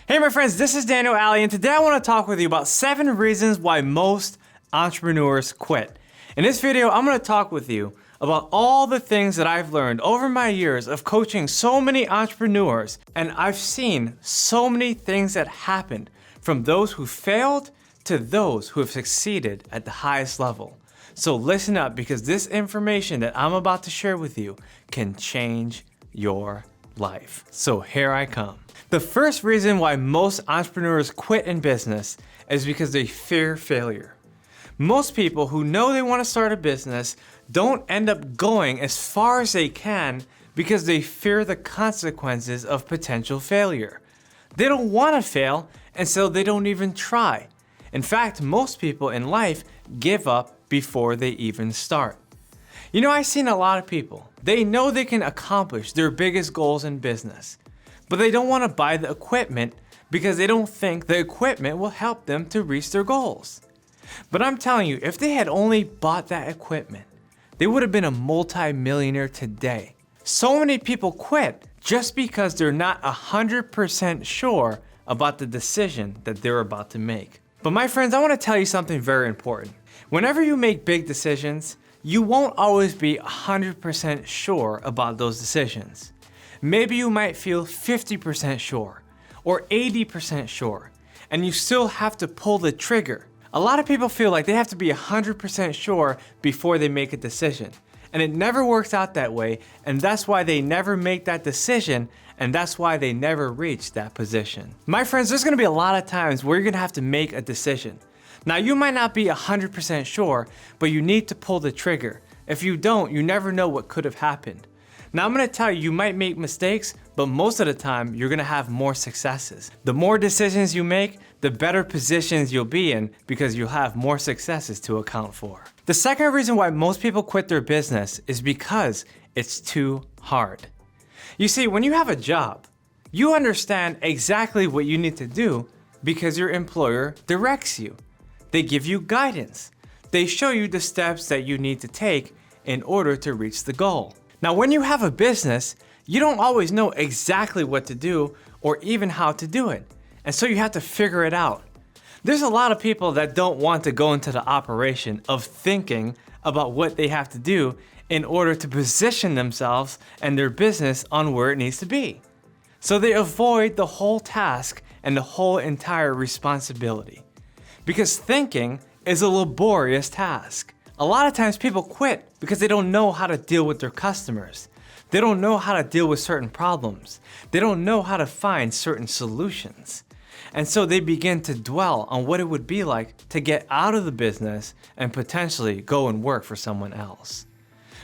Hey my friends, this is Daniel Alley, and today I want to talk with you about 7 reasons why most entrepreneurs quit. In this video, I'm going to talk with you about all the things that I've learned over my years of coaching so many entrepreneurs, and I've seen so many things that happened from those who failed to those who have succeeded at the highest level. So listen up, because this information that I'm about to share with you can change your life. So here I come. The first reason why most entrepreneurs quit in business is because they fear failure. Most people who know they want to start a business don't end up going as far as they can because they fear the consequences of potential failure. They don't want to fail, and so they don't even try. In fact, most people in life give up before they even start. You know, I've seen a lot of people. They know they can accomplish their biggest goals in business, but they don't want to buy the equipment because they don't think the equipment will help them to reach their goals. But I'm telling you, if they had only bought that equipment, they would have been a multi-millionaire today. So many people quit just because they're not 100% sure about the decision that they're about to make. But my friends, I want to tell you something very important. Whenever you make big decisions, you won't always be 100% sure about those decisions. Maybe you might feel 50% sure or 80% sure, and you still have to pull the trigger. A lot of people feel like they have to be 100% sure before they make a decision, and it never works out that way, and that's why they never make that decision, and that's why they never reach that position. My friends, there's gonna be a lot of times where you're gonna have to make a decision. Now, you might not be 100% sure, but you need to pull the trigger. If you don't, you never know what could have happened. Now, I'm gonna tell you, you might make mistakes, but most of the time, you're gonna have more successes. The more decisions you make, the better positions you'll be in because you'll have more successes to account for. The second reason why most people quit their business is because it's too hard. You see, when you have a job, you understand exactly what you need to do because your employer directs you. They give you guidance. They show you the steps that you need to take in order to reach the goal. Now, when you have a business, you don't always know exactly what to do or even how to do it. And so you have to figure it out. There's a lot of people that don't want to go into the operation of thinking about what they have to do in order to position themselves and their business on where it needs to be. So they avoid the whole task and the whole entire responsibility. Because thinking is a laborious task. A lot of times people quit because they don't know how to deal with their customers. They don't know how to deal with certain problems. They don't know how to find certain solutions. And so they begin to dwell on what it would be like to get out of the business and potentially go and work for someone else.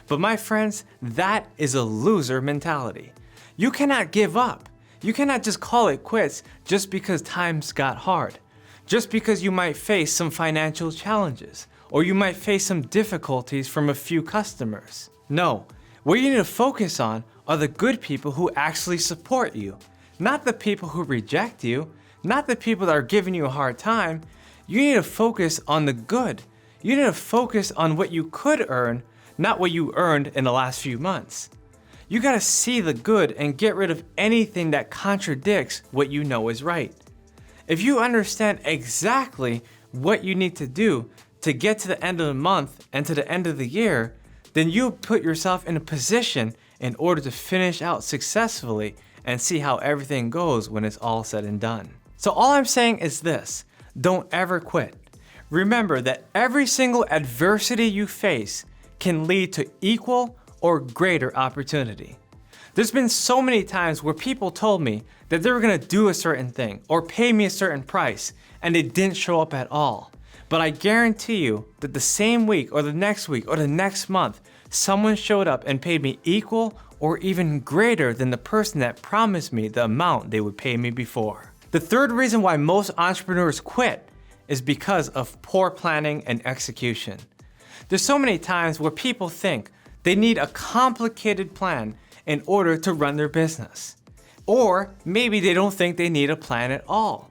But my friends, that is a loser mentality. You cannot give up. You cannot just call it quits just because times got hard. Just because you might face some financial challenges, or you might face some difficulties from a few customers. No, what you need to focus on are the good people who actually support you, not the people who reject you, not the people that are giving you a hard time. You need to focus on the good. You need to focus on what you could earn, not what you earned in the last few months. You gotta see the good and get rid of anything that contradicts what you know is right. If you understand exactly what you need to do to get to the end of the month and to the end of the year, then you put yourself in a position in order to finish out successfully and see how everything goes when it's all said and done. So all I'm saying is this: don't ever quit. Remember that every single adversity you face can lead to equal or greater opportunity. There's been so many times where people told me that they were gonna do a certain thing or pay me a certain price, and they didn't show up at all. But I guarantee you that the same week or the next month, someone showed up and paid me equal or even greater than the person that promised me the amount they would pay me before. The third reason why most entrepreneurs quit is because of poor planning and execution. There's so many times where people think they need a complicated plan in order to run their business. Or maybe they don't think they need a plan at all.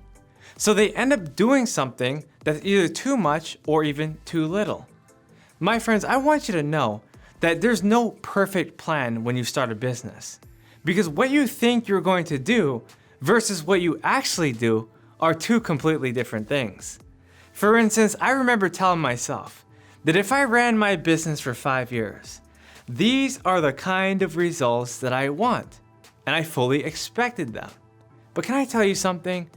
So they end up doing something that's either too much or even too little. My friends, I want you to know that there's no perfect plan when you start a business. Because what you think you're going to do versus what you actually do are two completely different things. For instance, I remember telling myself that if I ran my business for 5 years, these are the kind of results that I want, and I fully expected them. But can I tell you something?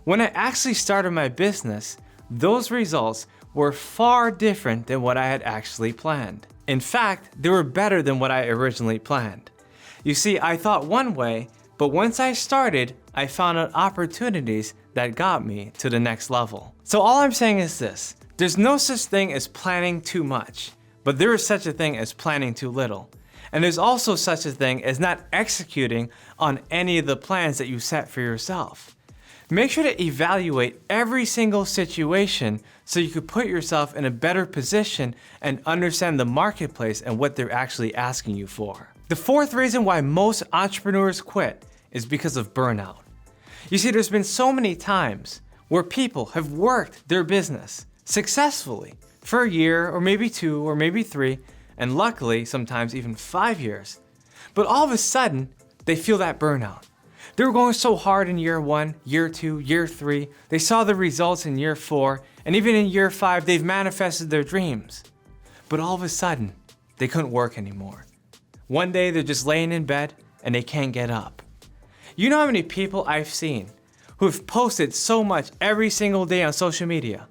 When I actually started my business, those results were far different than what I had actually planned. In fact, they were better than what I originally planned. You see, I thought one way, but once I started, I found out opportunities that got me to the next level. So all I'm saying is this: there's no such thing as planning too much, but there is such a thing as planning too little. And there's also such a thing as not executing on any of the plans that you set for yourself. Make sure to evaluate every single situation so you can put yourself in a better position and understand the marketplace and what they're actually asking you for. The fourth reason why most entrepreneurs quit is because of burnout. You see, there's been so many times where people have worked their business successfully for a year or maybe 2 or maybe 3, and luckily sometimes even 5 years. But all of a sudden, they feel that burnout. They were going so hard in year 1, year 2, year 3. They saw the results in year 4, and even in year 5, they've manifested their dreams. But all of a sudden, they couldn't work anymore. One day, they're just laying in bed and they can't get up. You know how many people I've seen who have posted so much every single day on social media,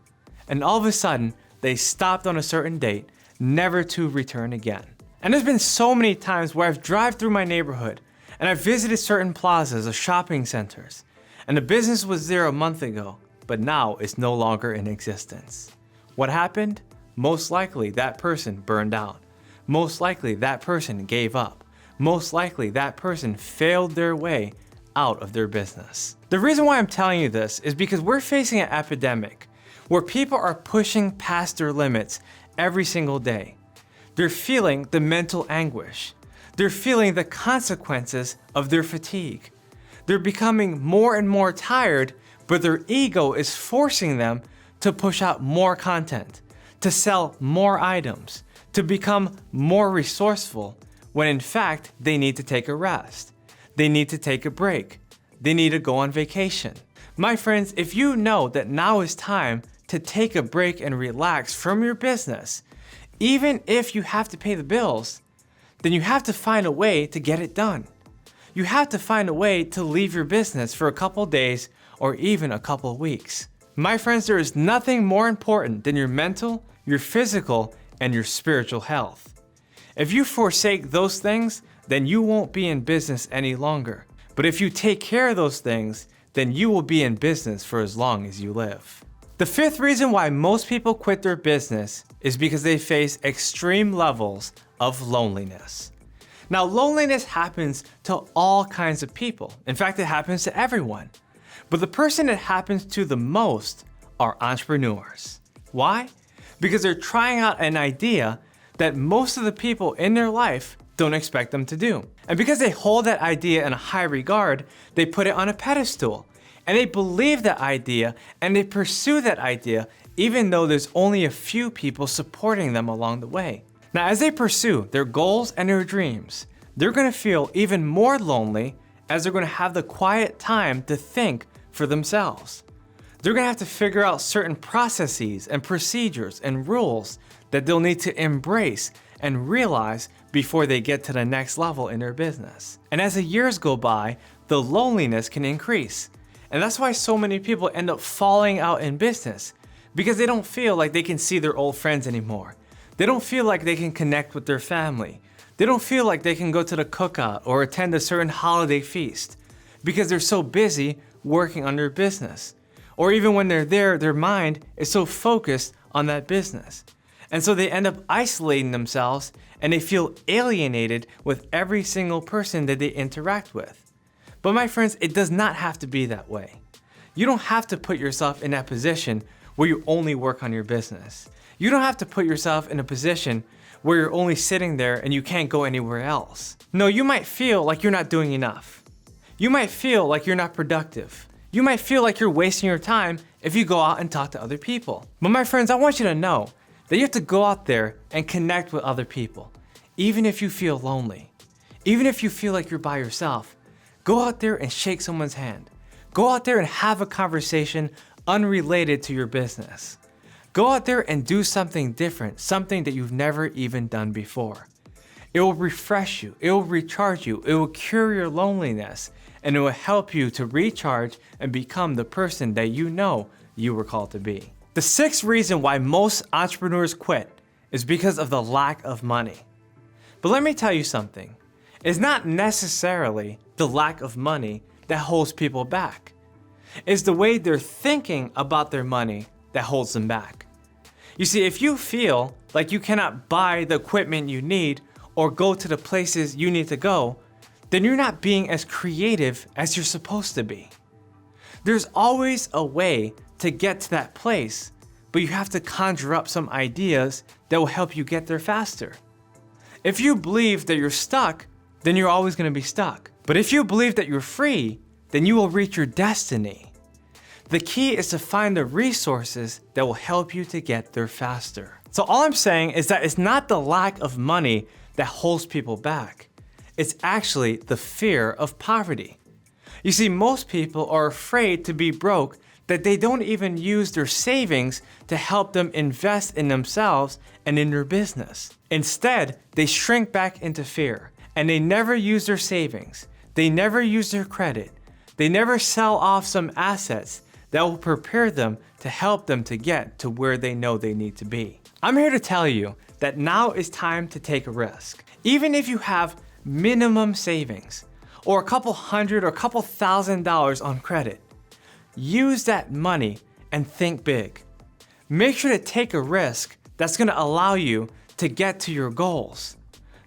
and all of a sudden, they stopped on a certain date, never to return again. And there's been so many times where I've driven through my neighborhood and I've visited certain plazas or shopping centers, and the business was there a month ago, but now it's no longer in existence. What happened? Most likely that person burned out. Most likely that person gave up. Most likely that person failed their way out of their business. The reason why I'm telling you this is because we're facing an epidemic where people are pushing past their limits every single day. They're feeling the mental anguish. They're feeling the consequences of their fatigue. They're becoming more and more tired, but their ego is forcing them to push out more content, to sell more items, to become more resourceful, when in fact they need to take a rest. They need to take a break. They need to go on vacation. My friends, if you know that now is time to take a break and relax from your business, even if you have to pay the bills, then you have to find a way to get it done. You have to find a way to leave your business for a couple days or even a couple weeks. My friends, there is nothing more important than your mental, your physical, and your spiritual health. If you forsake those things, then you won't be in business any longer. But if you take care of those things, then you will be in business for as long as you live. The fifth reason why most people quit their business is because they face extreme levels of loneliness. Now, loneliness happens to all kinds of people. In fact, it happens to everyone. But the person it happens to the most are entrepreneurs. Why? Because they're trying out an idea that most of the people in their life don't expect them to do. And because they hold that idea in a high regard, they put it on a pedestal. And they believe that idea and they pursue that idea even though there's only a few people supporting them along the way. Now, as they pursue their goals and their dreams, they're gonna feel even more lonely as they're gonna have the quiet time to think for themselves. They're gonna have to figure out certain processes and procedures and rules that they'll need to embrace and realize before they get to the next level in their business. And as the years go by, the loneliness can increase. And that's why so many people end up falling out in business, because they don't feel like they can see their old friends anymore. They don't feel like they can connect with their family. They don't feel like they can go to the cookout or attend a certain holiday feast because they're so busy working on their business. Or even when they're there, their mind is so focused on that business. And so they end up isolating themselves and they feel alienated with every single person that they interact with. But my friends, it does not have to be that way. You don't have to put yourself in that position where you only work on your business. You don't have to put yourself in a position where you're only sitting there and you can't go anywhere else. No, you might feel like you're not doing enough. You might feel like you're not productive. You might feel like you're wasting your time if you go out and talk to other people. But my friends, I want you to know that you have to go out there and connect with other people. Even if you feel lonely, even if you feel like you're by yourself, go out there and shake someone's hand. Go out there and have a conversation unrelated to your business. Go out there and do something different, something that you've never even done before. It will refresh you, it will recharge you, it will cure your loneliness, and it will help you to recharge and become the person that you know you were called to be. The sixth reason why most entrepreneurs quit is because of the lack of money. But let me tell you something. It's not necessarily the lack of money that holds people back. It's the way they're thinking about their money that holds them back. You see, if you feel like you cannot buy the equipment you need or go to the places you need to go, then you're not being as creative as you're supposed to be. There's always a way to get to that place, but you have to conjure up some ideas that will help you get there faster. If you believe that you're stuck, then you're always going to be stuck. But if you believe that you're free, then you will reach your destiny. The key is to find the resources that will help you to get there faster. So all I'm saying is that it's not the lack of money that holds people back. It's actually the fear of poverty. You see, most people are afraid to be broke that they don't even use their savings to help them invest in themselves and in their business. Instead, they shrink back into fear and they never use their savings. They never use their credit. They never sell off some assets that will prepare them to help them to get to where they know they need to be. I'm here to tell you that now is time to take a risk. Even if you have minimum savings or a couple hundred or a couple $1,000s on credit, use that money and think big. Make sure to take a risk that's going to allow you to get to your goals.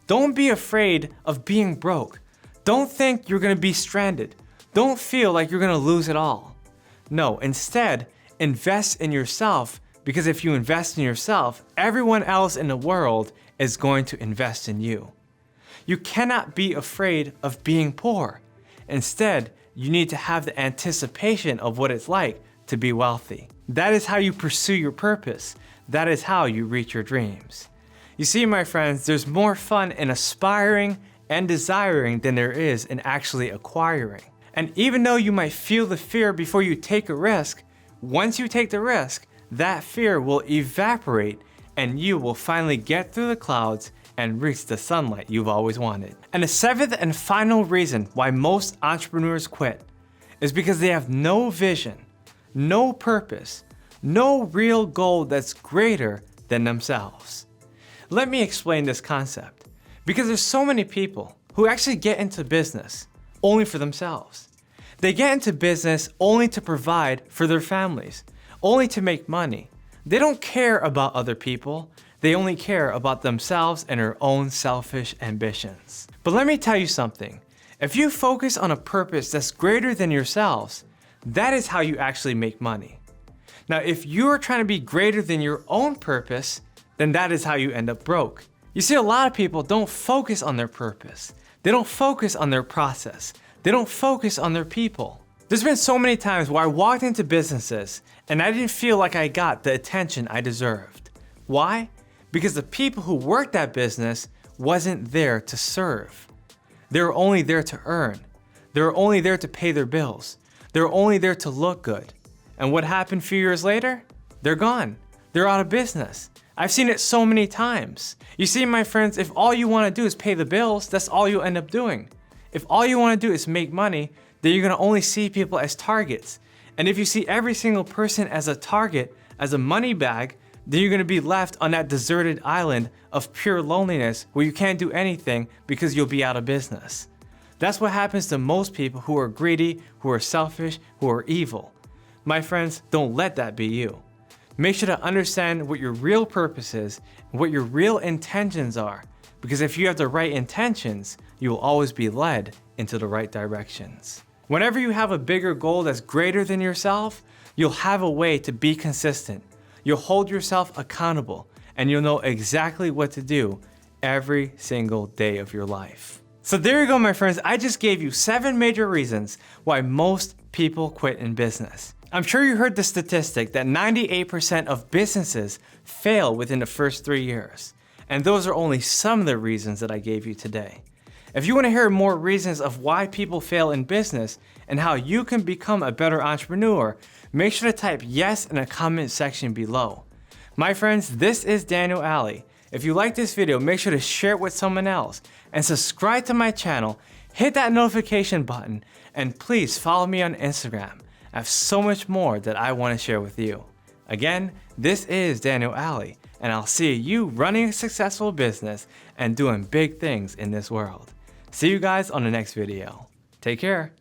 Don't be afraid of being broke. Don't think you're going to be stranded. Don't feel like you're going to lose it all. No, instead, invest in yourself, because if you invest in yourself, everyone else in the world is going to invest in you. You cannot be afraid of being poor. Instead, you need to have the anticipation of what it's like to be wealthy. That is how you pursue your purpose. That is how you reach your dreams. You see, my friends, there's more fun in aspiring and desiring than there is in actually acquiring. And even though you might feel the fear before you take a risk, once you take the risk, that fear will evaporate and you will finally get through the clouds and reach the sunlight you've always wanted. And the seventh and final reason why most entrepreneurs quit is because they have no vision, no purpose, no real goal that's greater than themselves. Let me explain this concept, because there's so many people who actually get into business only for themselves. They get into business only to provide for their families, only to make money. They don't care about other people. They only care about themselves and their own selfish ambitions. But let me tell you something. If you focus on a purpose that's greater than yourselves, that is how you actually make money. Now, if you're trying to be greater than your own purpose, then that is how you end up broke. You see, a lot of people don't focus on their purpose. They don't focus on their process. They don't focus on their people. There's been so many times where I walked into businesses and I didn't feel like I got the attention I deserved. Why? Because the people who worked that business wasn't there to serve. They were only there to earn. They were only there to pay their bills. They were only there to look good. And what happened a few years later? They're gone. They're out of business. I've seen it so many times. You see, my friends, if all you want to do is pay the bills, that's all you'll end up doing. If all you want to do is make money, then you're going to only see people as targets. And if you see every single person as a target, as a money bag, then you're going to be left on that deserted island of pure loneliness where you can't do anything because you'll be out of business. That's what happens to most people who are greedy, who are selfish, who are evil. My friends, don't let that be you. Make sure to understand what your real purpose is and what your real intentions are, because if you have the right intentions, you will always be led into the right directions. Whenever you have a bigger goal that's greater than yourself, you'll have a way to be consistent. You'll hold yourself accountable, and you'll know exactly what to do every single day of your life. So there you go, my friends. I just gave you 7 major reasons why most people quit in business. I'm sure you heard the statistic that 98% of businesses fail within the first 3 years. And those are only some of the reasons that I gave you today. If you want to hear more reasons of why people fail in business and how you can become a better entrepreneur, make sure to type yes in the comment section below. My friends, this is Daniel Alley. If you like this video, make sure to share it with someone else and subscribe to my channel, hit that notification button, and please follow me on Instagram. I have so much more that I want to share with you. Again, this is Daniel Alley, and I'll see you running a successful business and doing big things in this world. See you guys on the next video. Take care.